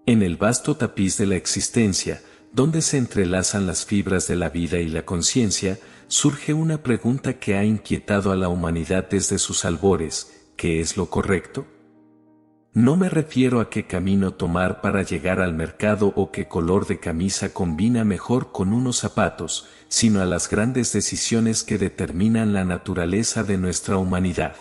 En el vasto tapiz de la existencia, donde se entrelazan las fibras de la vida y la conciencia, surge una pregunta que ha inquietado a la humanidad desde sus albores: ¿qué es lo correcto? No me refiero a qué camino tomar para llegar al mercado o qué color de camisa combina mejor con unos zapatos, sino a las grandes decisiones que determinan la naturaleza de nuestra humanidad.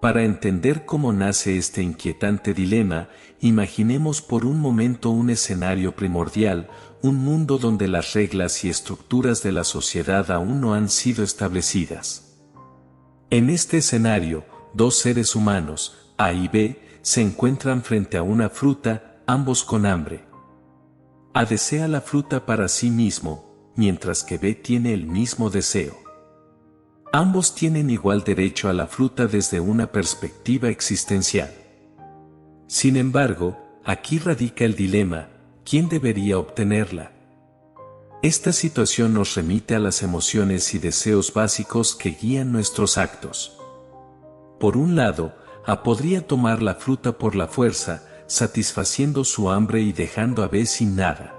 Para entender cómo nace este inquietante dilema, imaginemos por un momento un escenario primordial, un mundo donde las reglas y estructuras de la sociedad aún no han sido establecidas. En este escenario, dos seres humanos, A y B, se encuentran frente a una fruta, ambos con hambre. A desea la fruta para sí mismo, mientras que B tiene el mismo deseo. Ambos tienen igual derecho a la fruta desde una perspectiva existencial. Sin embargo, aquí radica el dilema: ¿quién debería obtenerla? Esta situación nos remite a las emociones y deseos básicos que guían nuestros actos. Por un lado, A podría tomar la fruta por la fuerza, satisfaciendo su hambre y dejando a B sin nada.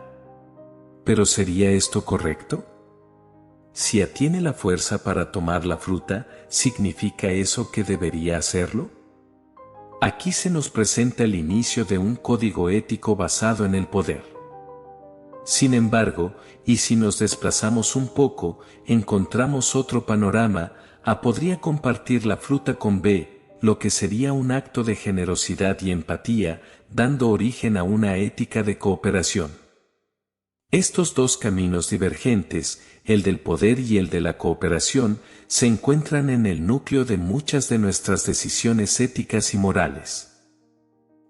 ¿Pero sería esto correcto? Si A tiene la fuerza para tomar la fruta, ¿significa eso que debería hacerlo? Aquí se nos presenta el inicio de un código ético basado en el poder. Sin embargo, y si nos desplazamos un poco, encontramos otro panorama: A podría compartir la fruta con B, lo que sería un acto de generosidad y empatía, dando origen a una ética de cooperación. Estos dos caminos divergentes, el del poder y el de la cooperación, se encuentran en el núcleo de muchas de nuestras decisiones éticas y morales.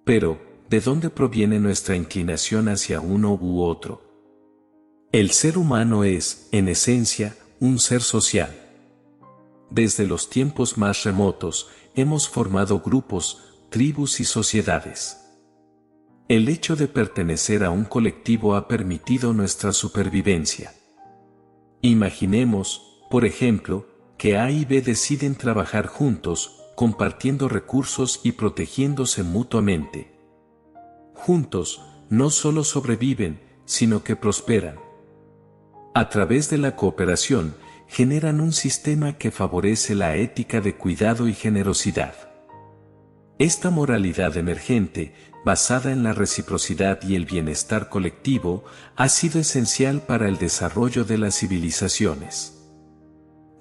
Pero, ¿de dónde proviene nuestra inclinación hacia uno u otro? El ser humano es, en esencia, un ser social. Desde los tiempos más remotos, hemos formado grupos, tribus y sociedades. El hecho de pertenecer a un colectivo ha permitido nuestra supervivencia. Imaginemos, por ejemplo, que A y B deciden trabajar juntos, compartiendo recursos y protegiéndose mutuamente. Juntos, no solo sobreviven, sino que prosperan. A través de la cooperación, generan un sistema que favorece la ética de cuidado y generosidad. Esta moralidad emergente, basada en la reciprocidad y el bienestar colectivo, ha sido esencial para el desarrollo de las civilizaciones.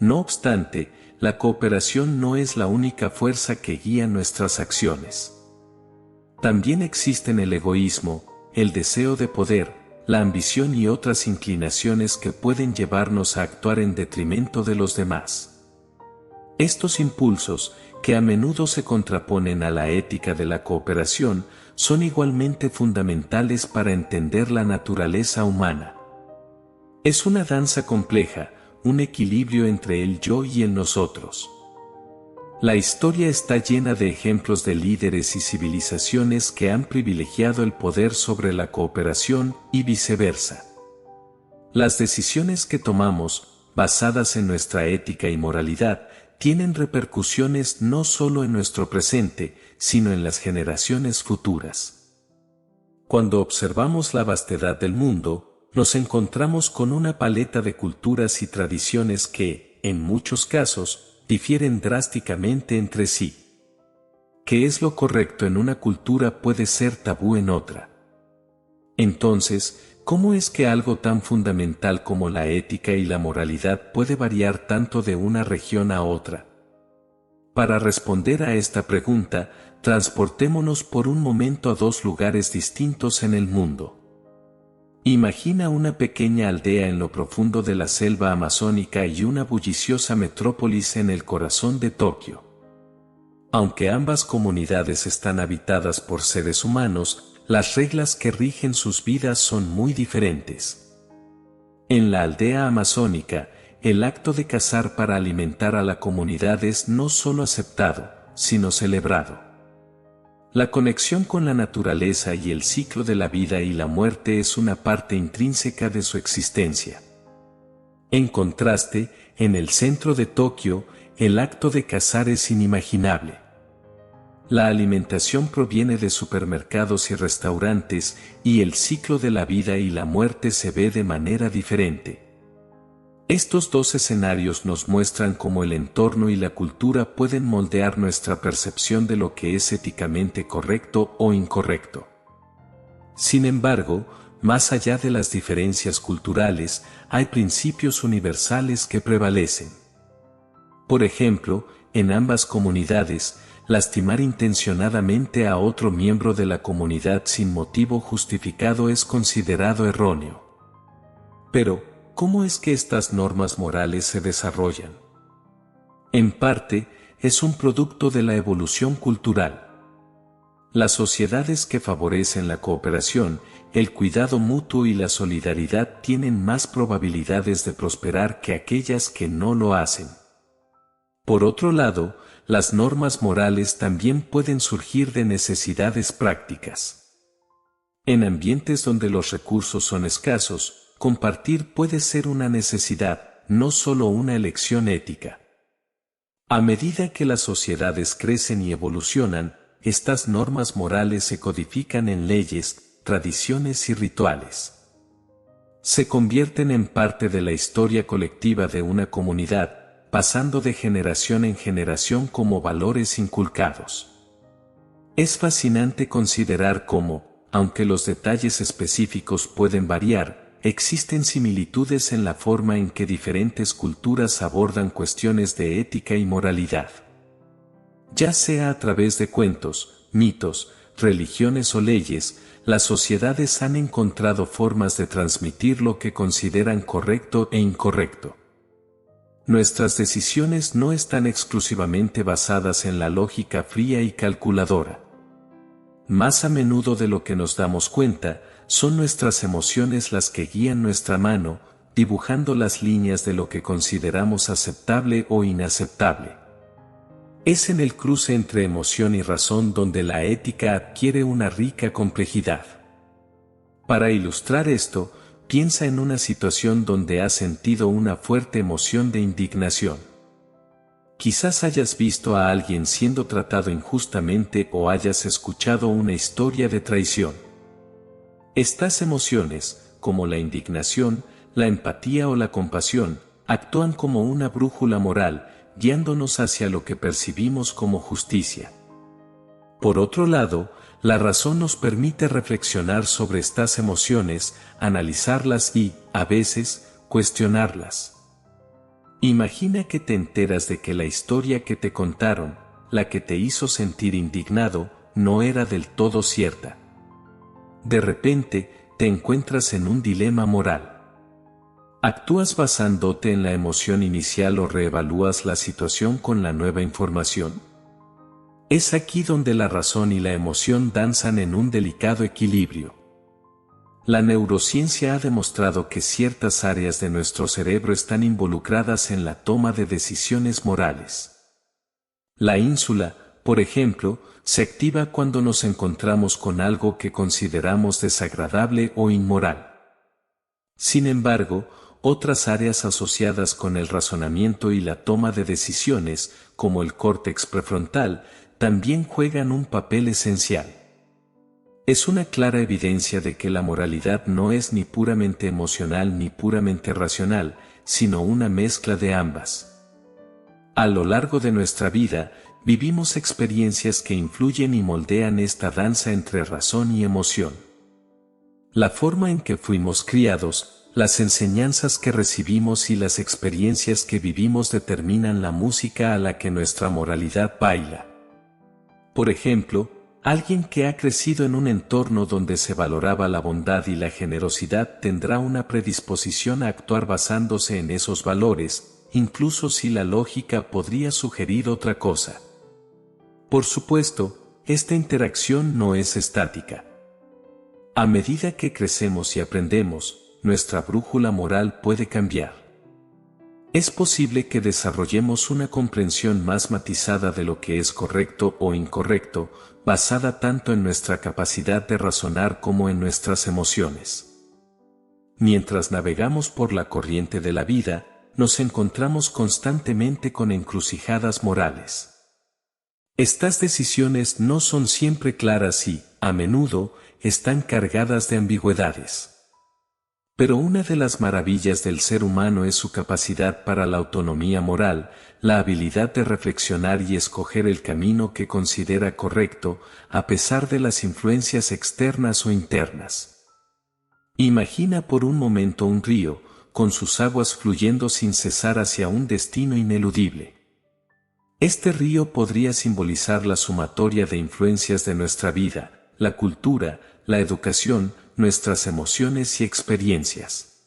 No obstante, la cooperación no es la única fuerza que guía nuestras acciones. También existen el egoísmo, el deseo de poder, la ambición y otras inclinaciones que pueden llevarnos a actuar en detrimento de los demás. Estos impulsos, que a menudo se contraponen a la ética de la cooperación, son igualmente fundamentales para entender la naturaleza humana. Es una danza compleja, un equilibrio entre el yo y el nosotros. La historia está llena de ejemplos de líderes y civilizaciones que han privilegiado el poder sobre la cooperación y viceversa. Las decisiones que tomamos, basadas en nuestra ética y moralidad, tienen repercusiones no solo en nuestro presente, sino en las generaciones futuras. Cuando observamos la vastedad del mundo, nos encontramos con una paleta de culturas y tradiciones que, en muchos casos, difieren drásticamente entre sí. ¿Qué es lo correcto en una cultura puede ser tabú en otra? Entonces, ¿cómo es que algo tan fundamental como la ética y la moralidad puede variar tanto de una región a otra? Para responder a esta pregunta, transportémonos por un momento a dos lugares distintos en el mundo. Imagina una pequeña aldea en lo profundo de la selva amazónica y una bulliciosa metrópolis en el corazón de Tokio. Aunque ambas comunidades están habitadas por seres humanos, las reglas que rigen sus vidas son muy diferentes. En la aldea amazónica, el acto de cazar para alimentar a la comunidad es no solo aceptado, sino celebrado. La conexión con la naturaleza y el ciclo de la vida y la muerte es una parte intrínseca de su existencia. En contraste, en el centro de Tokio, el acto de cazar es inimaginable. La alimentación proviene de supermercados y restaurantes, y el ciclo de la vida y la muerte se ve de manera diferente. Estos dos escenarios nos muestran cómo el entorno y la cultura pueden moldear nuestra percepción de lo que es éticamente correcto o incorrecto. Sin embargo, más allá de las diferencias culturales, hay principios universales que prevalecen. Por ejemplo, en ambas comunidades, lastimar intencionadamente a otro miembro de la comunidad sin motivo justificado es considerado erróneo. Pero, ¿cómo es que estas normas morales se desarrollan? En parte, es un producto de la evolución cultural. Las sociedades que favorecen la cooperación, el cuidado mutuo y la solidaridad tienen más probabilidades de prosperar que aquellas que no lo hacen. Por otro lado, las normas morales también pueden surgir de necesidades prácticas. En ambientes donde los recursos son escasos, compartir puede ser una necesidad, no solo una elección ética. A medida que las sociedades crecen y evolucionan, estas normas morales se codifican en leyes, tradiciones y rituales. Se convierten en parte de la historia colectiva de una comunidad, pasando de generación en generación como valores inculcados. Es fascinante considerar cómo, aunque los detalles específicos pueden variar, existen similitudes en la forma en que diferentes culturas abordan cuestiones de ética y moralidad. Ya sea a través de cuentos, mitos, religiones o leyes, las sociedades han encontrado formas de transmitir lo que consideran correcto e incorrecto. Nuestras decisiones no están exclusivamente basadas en la lógica fría y calculadora. Más a menudo de lo que nos damos cuenta, son nuestras emociones las que guían nuestra mano, dibujando las líneas de lo que consideramos aceptable o inaceptable. Es en el cruce entre emoción y razón donde la ética adquiere una rica complejidad. Para ilustrar esto, piensa en una situación donde has sentido una fuerte emoción de indignación. Quizás hayas visto a alguien siendo tratado injustamente o hayas escuchado una historia de traición. Estas emociones, como la indignación, la empatía o la compasión, actúan como una brújula moral, guiándonos hacia lo que percibimos como justicia. Por otro lado, la razón nos permite reflexionar sobre estas emociones, analizarlas y, a veces, cuestionarlas. Imagina que te enteras de que la historia que te contaron, la que te hizo sentir indignado, no era del todo cierta. De repente, te encuentras en un dilema moral. ¿Actúas basándote en la emoción inicial o reevalúas la situación con la nueva información? Es aquí donde la razón y la emoción danzan en un delicado equilibrio. La neurociencia ha demostrado que ciertas áreas de nuestro cerebro están involucradas en la toma de decisiones morales. La ínsula, por ejemplo, se activa cuando nos encontramos con algo que consideramos desagradable o inmoral. Sin embargo, otras áreas asociadas con el razonamiento y la toma de decisiones, como el córtex prefrontal, también juegan un papel esencial. Es una clara evidencia de que la moralidad no es ni puramente emocional ni puramente racional, sino una mezcla de ambas. A lo largo de nuestra vida, vivimos experiencias que influyen y moldean esta danza entre razón y emoción. La forma en que fuimos criados, las enseñanzas que recibimos y las experiencias que vivimos determinan la música a la que nuestra moralidad baila. Por ejemplo, alguien que ha crecido en un entorno donde se valoraba la bondad y la generosidad tendrá una predisposición a actuar basándose en esos valores, incluso si la lógica podría sugerir otra cosa. Por supuesto, esta interacción no es estática. A medida que crecemos y aprendemos, nuestra brújula moral puede cambiar. Es posible que desarrollemos una comprensión más matizada de lo que es correcto o incorrecto, basada tanto en nuestra capacidad de razonar como en nuestras emociones. Mientras navegamos por la corriente de la vida, nos encontramos constantemente con encrucijadas morales. Estas decisiones no son siempre claras y, a menudo, están cargadas de ambigüedades. Pero una de las maravillas del ser humano es su capacidad para la autonomía moral, la habilidad de reflexionar y escoger el camino que considera correcto, a pesar de las influencias externas o internas. Imagina por un momento un río, con sus aguas fluyendo sin cesar hacia un destino ineludible. Este río podría simbolizar la sumatoria de influencias de nuestra vida, la cultura, la educación, nuestras emociones y experiencias.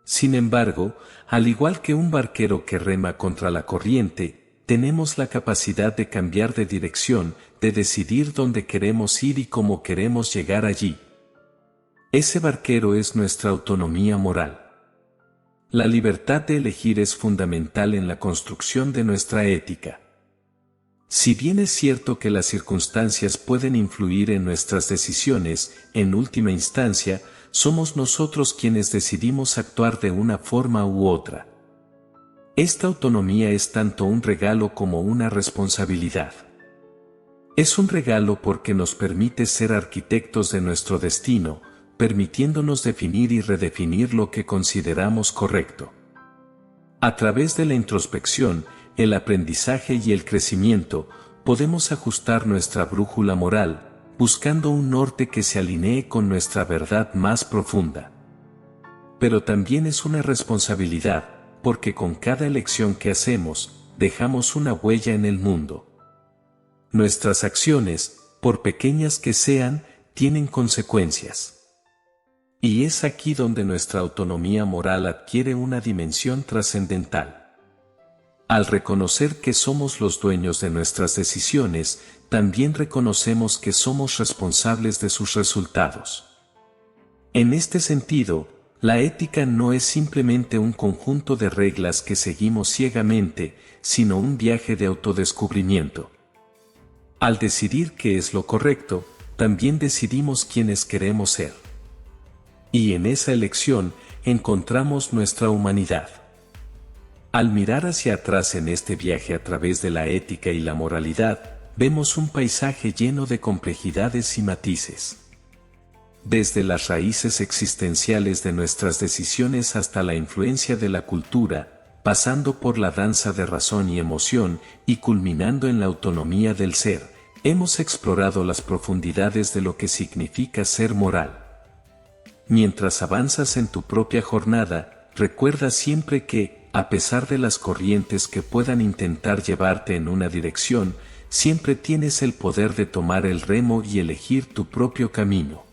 Sin embargo, al igual que un barquero que rema contra la corriente, tenemos la capacidad de cambiar de dirección, de decidir dónde queremos ir y cómo queremos llegar allí. Ese barquero es nuestra autonomía moral. La libertad de elegir es fundamental en la construcción de nuestra ética. Si bien es cierto que las circunstancias pueden influir en nuestras decisiones, en última instancia, somos nosotros quienes decidimos actuar de una forma u otra. Esta autonomía es tanto un regalo como una responsabilidad. Es un regalo porque nos permite ser arquitectos de nuestro destino, permitiéndonos definir y redefinir lo que consideramos correcto. A través de la introspección, el aprendizaje y el crecimiento, podemos ajustar nuestra brújula moral, buscando un norte que se alinee con nuestra verdad más profunda. Pero también es una responsabilidad, porque con cada elección que hacemos, dejamos una huella en el mundo. Nuestras acciones, por pequeñas que sean, tienen consecuencias. Y es aquí donde nuestra autonomía moral adquiere una dimensión trascendental. Al reconocer que somos los dueños de nuestras decisiones, también reconocemos que somos responsables de sus resultados. En este sentido, la ética no es simplemente un conjunto de reglas que seguimos ciegamente, sino un viaje de autodescubrimiento. Al decidir qué es lo correcto, también decidimos quiénes queremos ser. Y en esa elección, encontramos nuestra humanidad. Al mirar hacia atrás en este viaje a través de la ética y la moralidad, vemos un paisaje lleno de complejidades y matices. Desde las raíces existenciales de nuestras decisiones hasta la influencia de la cultura, pasando por la danza de razón y emoción y culminando en la autonomía del ser, hemos explorado las profundidades de lo que significa ser moral. Mientras avanzas en tu propia jornada, recuerda siempre que, a pesar de las corrientes que puedan intentar llevarte en una dirección, siempre tienes el poder de tomar el remo y elegir tu propio camino.